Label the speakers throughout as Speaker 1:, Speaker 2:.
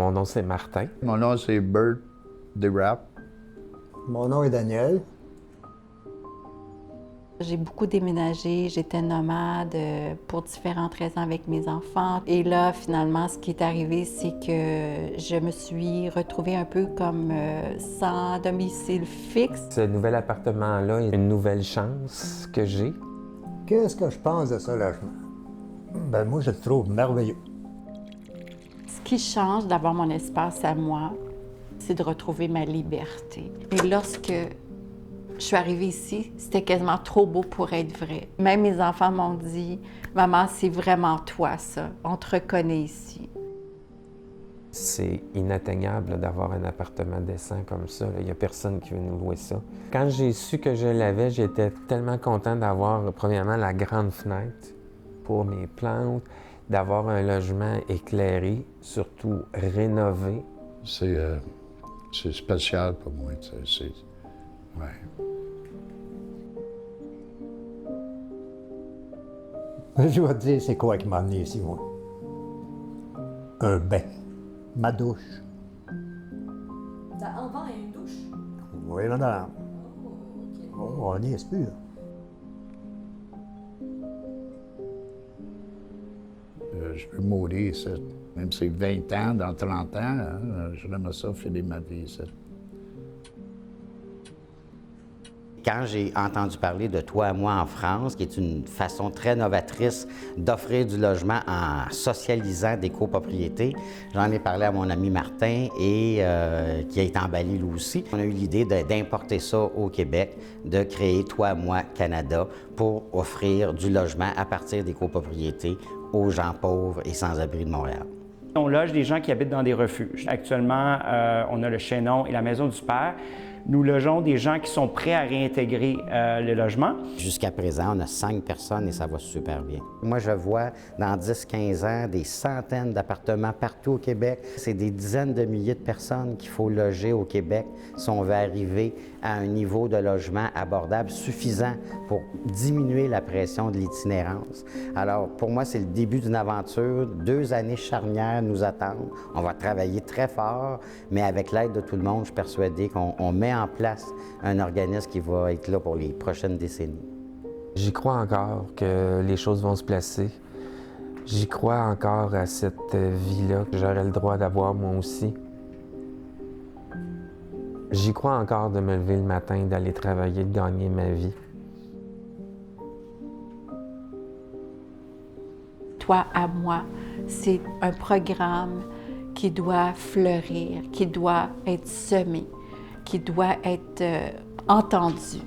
Speaker 1: Mon nom, c'est Martin.
Speaker 2: Mon nom, c'est Bert DeRapp.
Speaker 3: Mon nom est Daniel.
Speaker 4: J'ai beaucoup déménagé, j'étais nomade pour différentes raisons avec mes enfants. Et là, finalement, ce qui est arrivé, c'est que je me suis retrouvée un peu comme sans domicile fixe.
Speaker 1: Ce nouvel appartement-là est une nouvelle chance que j'ai.
Speaker 3: Qu'est-ce que je pense de ce logement? Ben, moi, je le trouve merveilleux.
Speaker 4: Ce qui change d'avoir mon espace à moi, c'est de retrouver ma liberté. Et lorsque je suis arrivée ici, c'était quasiment trop beau pour être vrai. Même mes enfants m'ont dit « Maman, c'est vraiment toi, ça. On te reconnaît ici. »
Speaker 1: C'est inatteignable d'avoir un appartement décent comme ça. Il n'y a personne qui veut nous louer ça. Quand j'ai su que je l'avais, j'étais tellement content d'avoir, premièrement, la grande fenêtre pour mes plantes, d'avoir un logement éclairé, surtout rénové.
Speaker 2: C'est spécial pour moi. Ouais.
Speaker 3: Je vais te dire, c'est quoi qui m'a amené ici, moi? Un bain. Ma douche.
Speaker 5: En bas, il y a une douche?
Speaker 3: Oui, madame.
Speaker 5: Oh, OK.
Speaker 3: Oh, on n'y est plus.
Speaker 2: Je veux mourir ici. Même si c'est 20 ans, dans 30 ans, hein, j'aimerais ça finir ma vie ici.
Speaker 6: Quand j'ai entendu parler de Toi à moi en France, qui est une façon très novatrice d'offrir du logement en socialisant des copropriétés, j'en ai parlé à mon ami Martin et qui est emballé lui aussi. On a eu l'idée d'importer ça au Québec, de créer Toi à moi Canada pour offrir du logement à partir des copropriétés aux gens pauvres et sans-abri de Montréal.
Speaker 7: On loge des gens qui habitent dans des refuges. Actuellement, on a le Chaînon et la Maison du Père. Nous logeons des gens qui sont prêts à réintégrer le logement.
Speaker 6: Jusqu'à présent, on a 5 personnes et ça va super bien. Moi, je vois dans 10-15 ans des centaines d'appartements partout au Québec. C'est des dizaines de milliers de personnes qu'il faut loger au Québec si on veut arriver à un niveau de logement abordable suffisant pour diminuer la pression de l'itinérance. Alors, pour moi, c'est le début d'une aventure. 2 années charnières nous attendent. On va travailler très fort, mais avec l'aide de tout le monde, je suis persuadé qu'on met en place un organisme qui va être là pour les prochaines décennies.
Speaker 1: J'y crois encore que les choses vont se placer. J'y crois encore à cette vie-là que j'aurai le droit d'avoir moi aussi. J'y crois encore de me lever le matin, d'aller travailler, de gagner ma vie.
Speaker 4: Toi à moi, c'est un programme qui doit fleurir, qui doit être semé, qui doit être entendu.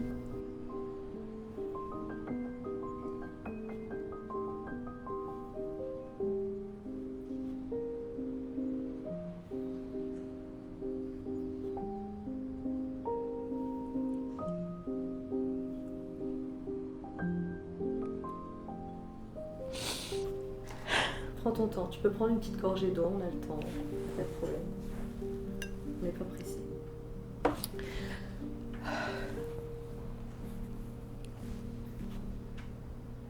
Speaker 5: Prends ton temps. Tu peux prendre une petite gorgée d'eau, on a le temps. Pas de problème. On n'est pas pressé.